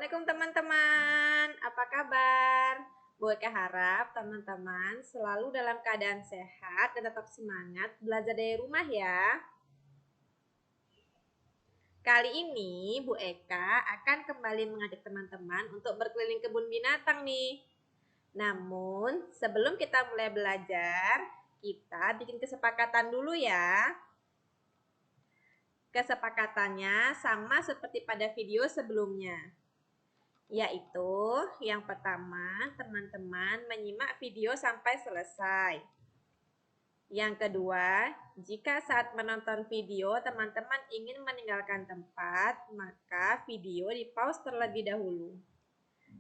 Assalamualaikum teman-teman, apa kabar? Bu Eka harap teman-teman selalu dalam keadaan sehat dan tetap semangat belajar dari rumah ya. Kali ini Bu Eka akan kembali mengajak teman-teman untuk berkeliling kebun binatang nih. Namun sebelum kita mulai belajar, kita bikin kesepakatan dulu ya. Kesepakatannya sama seperti pada video sebelumnya. Yaitu yang pertama, teman-teman menyimak video sampai selesai. Yang kedua, jika saat menonton video teman-teman ingin meninggalkan tempat, maka video di-pause terlebih dahulu.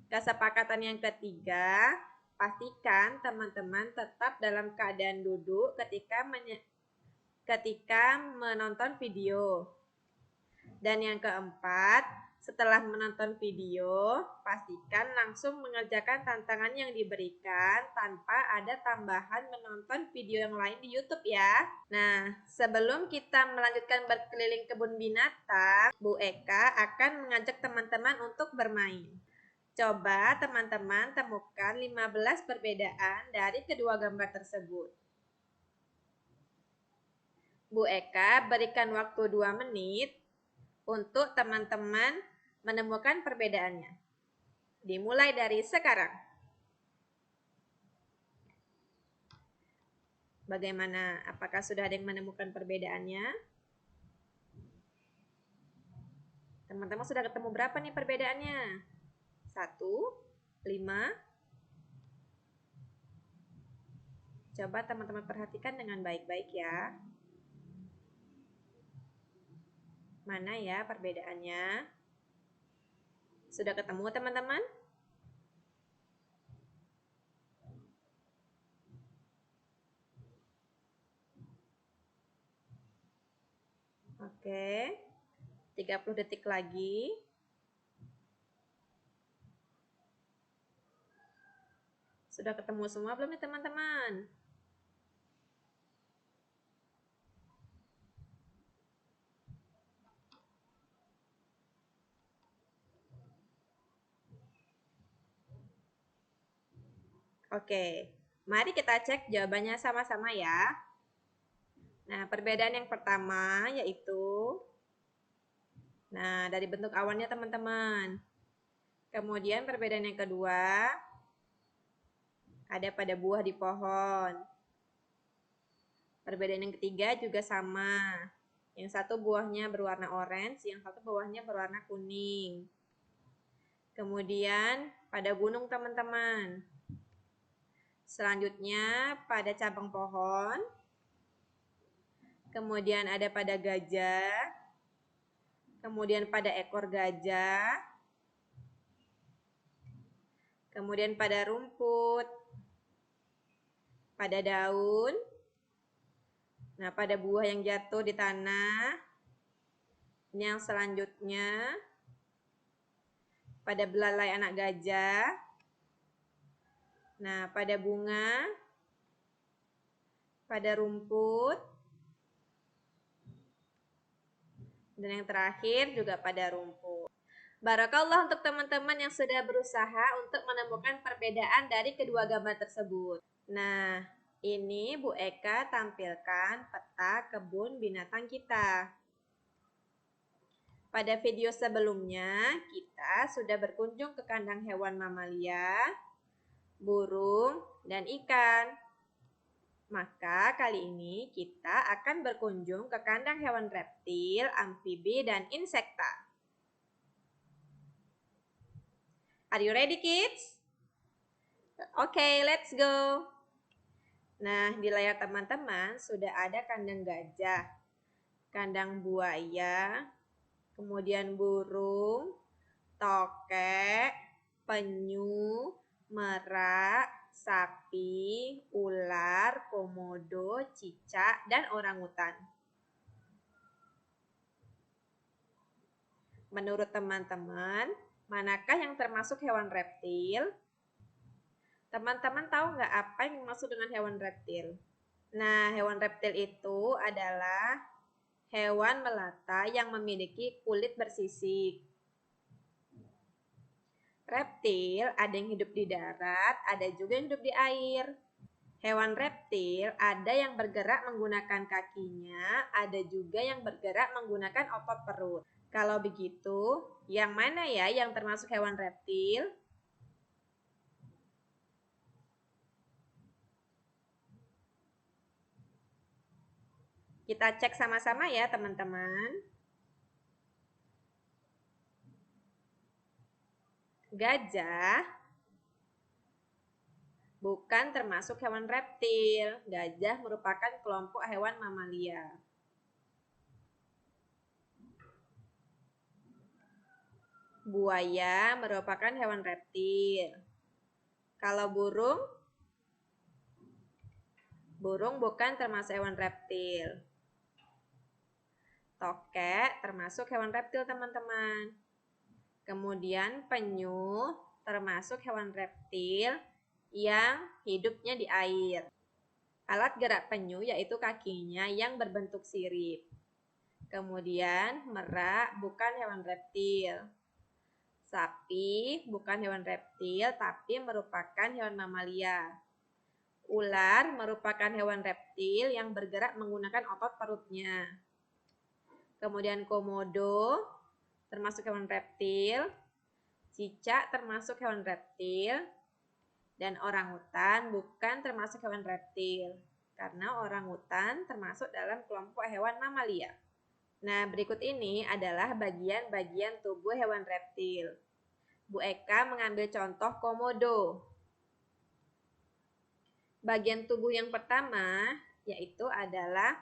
Kesepakatan yang ketiga, pastikan teman-teman tetap dalam keadaan duduk ketika menonton video. Dan yang keempat, setelah menonton video, pastikan langsung mengerjakan tantangan yang diberikan tanpa ada tambahan menonton video yang lain di YouTube ya. Nah, sebelum kita melanjutkan berkeliling kebun binatang, Bu Eka akan mengajak teman-teman untuk bermain. Coba teman-teman temukan 15 perbedaan dari kedua gambar tersebut. Bu Eka berikan waktu 2 menit untuk teman-teman menemukan perbedaannya. Dimulai dari sekarang. Bagaimana? Apakah sudah ada yang menemukan perbedaannya? Teman-teman sudah ketemu berapa nih perbedaannya? 1, 5. Coba teman-teman perhatikan dengan baik-baik ya. Mana ya perbedaannya? Sudah ketemu teman-teman? Oke. 30 detik lagi. Sudah ketemu semua belum nih teman-teman? Oke, mari kita cek jawabannya sama-sama ya. Nah, perbedaan yang pertama yaitu, nah dari bentuk awannya teman-teman. Kemudian perbedaan yang kedua, ada pada buah di pohon. Perbedaan yang ketiga juga sama. Yang satu buahnya berwarna orange, yang satu buahnya berwarna kuning. Kemudian pada gunung teman-teman. Selanjutnya pada cabang pohon. Kemudian ada pada gajah. Kemudian pada ekor gajah. Kemudian pada rumput. Pada daun. Nah, pada buah yang jatuh di tanah. Ini yang selanjutnya. Pada belalai anak gajah. Nah, pada bunga. Pada rumput. Dan yang terakhir juga pada rumput. Barakallah untuk teman-teman yang sudah berusaha untuk menemukan perbedaan dari kedua gambar tersebut. Nah, ini Bu Eka tampilkan peta kebun binatang kita. Pada video sebelumnya, kita sudah berkunjung ke kandang hewan mamalia, burung, dan ikan. Maka kali ini kita akan berkunjung ke kandang hewan reptil, amfibi, dan insekta. Are you ready, kids? Okay, let's go. Nah, di layar teman-teman sudah ada kandang gajah, kandang buaya, kemudian burung, tokek, penyu, merak, sapi, ular, komodo, cicak, dan orangutan. Menurut teman-teman, manakah yang termasuk hewan reptil? Teman-teman tahu nggak apa yang dimaksud dengan hewan reptil? Nah, hewan reptil itu adalah hewan melata yang memiliki kulit bersisik. Reptil ada yang hidup di darat, ada juga yang hidup di air. Hewan reptil ada yang bergerak menggunakan kakinya, ada juga yang bergerak menggunakan otot perut. Kalau begitu, yang mana ya yang termasuk hewan reptil? Kita cek sama-sama ya, teman-teman. Gajah bukan termasuk hewan reptil. Gajah merupakan kelompok hewan mamalia. Buaya merupakan hewan reptil. Kalau burung? Burung bukan termasuk hewan reptil. Tokek termasuk hewan reptil, teman-teman. Kemudian penyu termasuk hewan reptil yang hidupnya di air. Alat gerak penyu yaitu kakinya yang berbentuk sirip. Kemudian merak bukan hewan reptil. Sapi bukan hewan reptil tapi merupakan hewan mamalia. Ular merupakan hewan reptil yang bergerak menggunakan otot perutnya. Kemudian komodo termasuk hewan reptil. Cicak termasuk hewan reptil. Dan orangutan bukan termasuk hewan reptil. Karena orangutan termasuk dalam kelompok hewan mamalia. Nah, berikut ini adalah bagian-bagian tubuh hewan reptil. Bu Eka mengambil contoh komodo. Bagian tubuh yang pertama yaitu adalah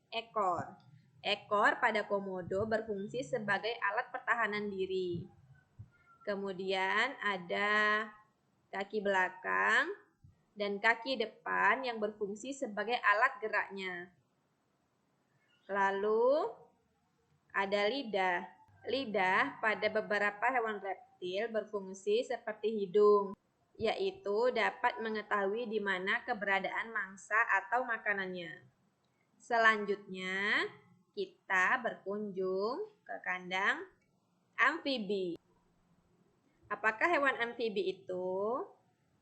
ekor. Ekor pada komodo berfungsi sebagai alat pertahanan diri. Kemudian ada kaki belakang dan kaki depan yang berfungsi sebagai alat geraknya. Lalu ada lidah. Lidah pada beberapa hewan reptil berfungsi seperti hidung, yaitu dapat mengetahui di mana keberadaan mangsa atau makanannya. Selanjutnya, kita berkunjung ke kandang amfibi. Apakah hewan amfibi itu?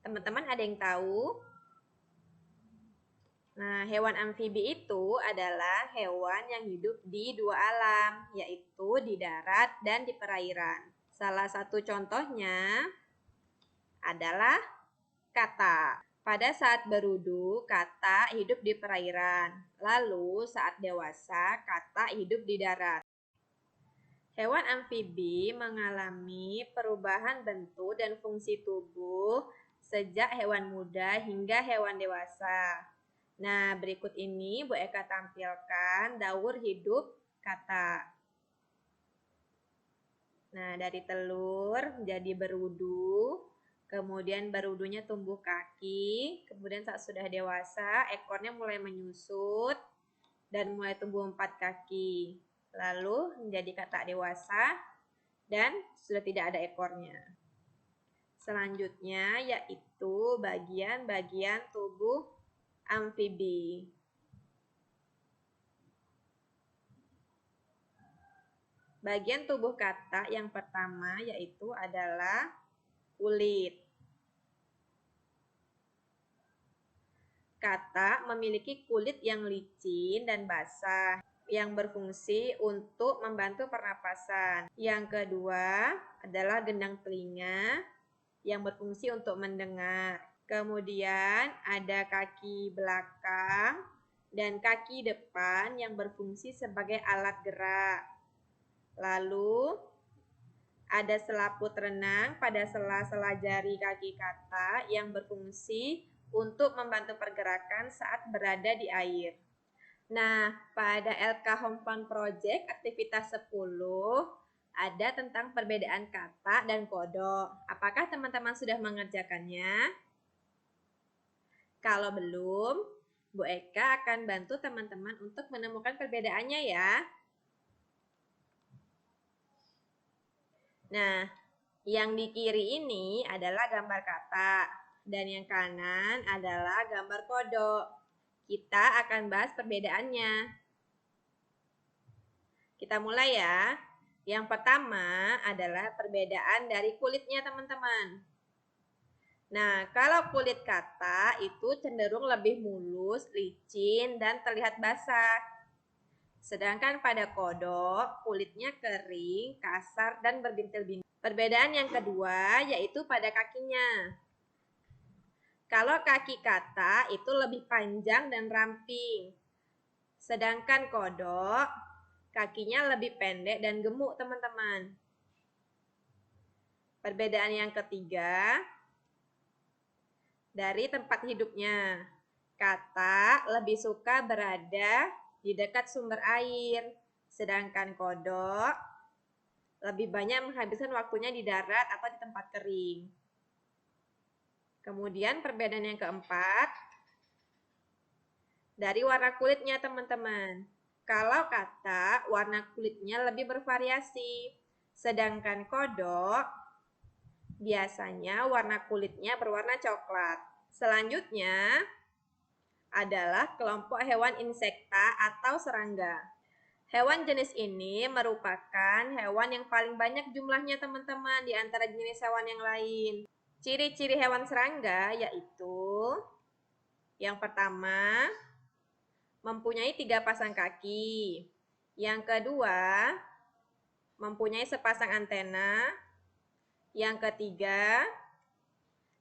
Teman-teman ada yang tahu? Nah, hewan amfibi itu adalah hewan yang hidup di dua alam, yaitu di darat dan di perairan. Salah satu contohnya adalah katak. Pada saat berudu, katak hidup di perairan. Lalu saat dewasa, katak hidup di darat. Hewan amfibi mengalami perubahan bentuk dan fungsi tubuh sejak hewan muda hingga hewan dewasa. Nah, berikut ini Bu Eka tampilkan daur hidup katak. Nah, dari telur menjadi berudu, kemudian berudunya tumbuh kaki, kemudian saat sudah dewasa, ekornya mulai menyusut dan mulai tumbuh 4 kaki. Lalu menjadi katak dewasa dan sudah tidak ada ekornya. Selanjutnya yaitu bagian-bagian tubuh amfibi. Bagian tubuh katak yang pertama yaitu adalah kulit. Katak memiliki kulit yang licin dan basah yang berfungsi untuk membantu pernapasan. Yang kedua adalah gendang telinga yang berfungsi untuk mendengar. Kemudian ada kaki belakang dan kaki depan yang berfungsi sebagai alat gerak. Lalu ada selaput renang pada sela-sela jari kaki katak yang berfungsi untuk membantu pergerakan saat berada di air. Nah, pada LK Home Fun Project aktivitas 10 ada tentang perbedaan katak dan kodok. Apakah teman-teman sudah mengerjakannya? Kalau belum, Bu Eka akan bantu teman-teman untuk menemukan perbedaannya ya. Nah, yang di kiri ini adalah gambar katak dan yang kanan adalah gambar kodok. Kita akan bahas perbedaannya. Kita mulai ya. Yang pertama adalah perbedaan dari kulitnya, teman-teman. Nah, kalau kulit kata itu cenderung lebih mulus, licin, dan terlihat basah. Sedangkan pada kodok, kulitnya kering, kasar, dan berbintil-bintil. Perbedaan yang kedua yaitu pada kakinya. Kalau kaki kata itu lebih panjang dan ramping. Sedangkan kodok, kakinya lebih pendek dan gemuk, teman-teman. Perbedaan yang ketiga, dari tempat hidupnya. Kata lebih suka berada di dekat sumber air, sedangkan kodok lebih banyak menghabiskan waktunya di darat atau di tempat kering. Kemudian perbedaan yang keempat, dari warna kulitnya, teman-teman. Kalau kata, warna kulitnya lebih bervariasi, sedangkan kodok biasanya warna kulitnya berwarna coklat. Selanjutnya adalah kelompok hewan insekta atau serangga. Hewan jenis ini merupakan hewan yang paling banyak jumlahnya, teman-teman, di antara jenis hewan yang lain. Ciri-ciri hewan serangga yaitu yang pertama, mempunyai 3 pasang kaki. Yang kedua, mempunyai sepasang antena. Yang ketiga,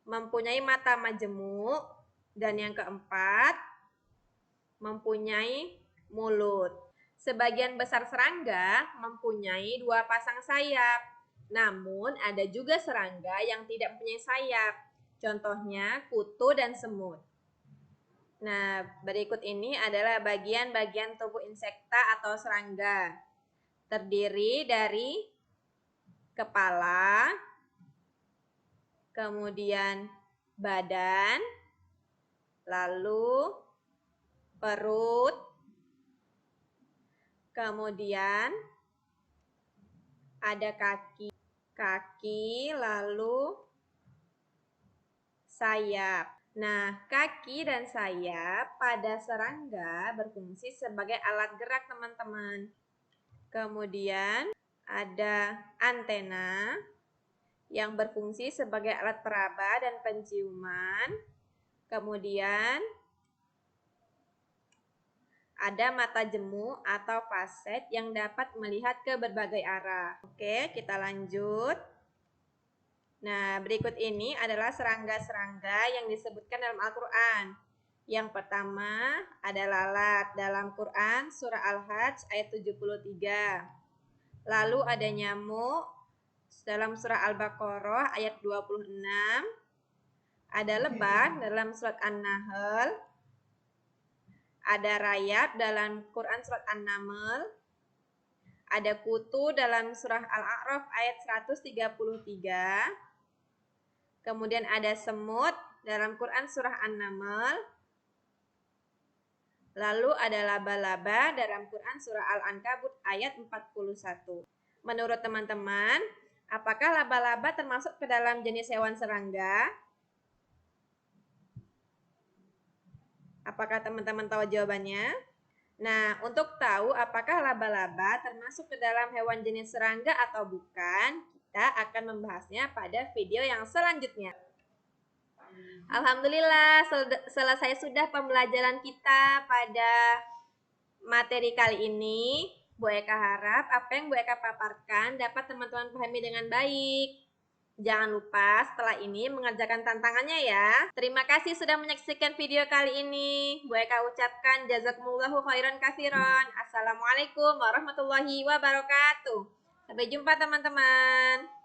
mempunyai mata majemuk. Dan yang keempat, mempunyai mulut. Sebagian besar serangga mempunyai 2 pasang sayap. Namun, ada juga serangga yang tidak mempunyai sayap. Contohnya kutu dan semut. Nah, berikut ini adalah bagian-bagian tubuh insekta atau serangga. Terdiri dari kepala, kemudian badan, lalu perut, kemudian ada kaki, lalu sayap. Nah, kaki dan sayap pada serangga berfungsi sebagai alat gerak, teman-teman. Kemudian ada antena yang berfungsi sebagai alat peraba dan penciuman. Kemudian ada mata jemu atau faset yang dapat melihat ke berbagai arah. Oke, kita lanjut. Nah, berikut ini adalah serangga-serangga yang disebutkan dalam Al-Quran. Yang pertama ada lalat dalam Quran surah Al-Hajj ayat 73. Lalu ada nyamuk dalam surah Al-Baqarah ayat 26. Ada lebah dalam surat An-Nahl. Ada rayap dalam Quran surat An-Naml. Ada kutu dalam surah Al-A'raf ayat 133. Kemudian ada semut dalam Quran surah An-Naml. Lalu ada laba-laba dalam Quran surah Al-Ankabut ayat 41. Menurut teman-teman, apakah laba-laba termasuk ke dalam jenis hewan serangga? Apakah teman-teman tahu jawabannya? Nah, untuk tahu apakah laba-laba termasuk ke dalam hewan jenis serangga atau bukan, kita akan membahasnya pada video yang selanjutnya. Alhamdulillah, selesai sudah pembelajaran kita pada materi kali ini. Bu Eka harap apa yang Bu Eka paparkan dapat teman-teman pahami dengan baik. Jangan lupa setelah ini mengerjakan tantangannya ya. Terima kasih sudah menyaksikan video kali ini. Bu Eka ucapkan jazakumullahu khairan katsiran. Assalamualaikum warahmatullahi wabarakatuh. Sampai jumpa teman-teman.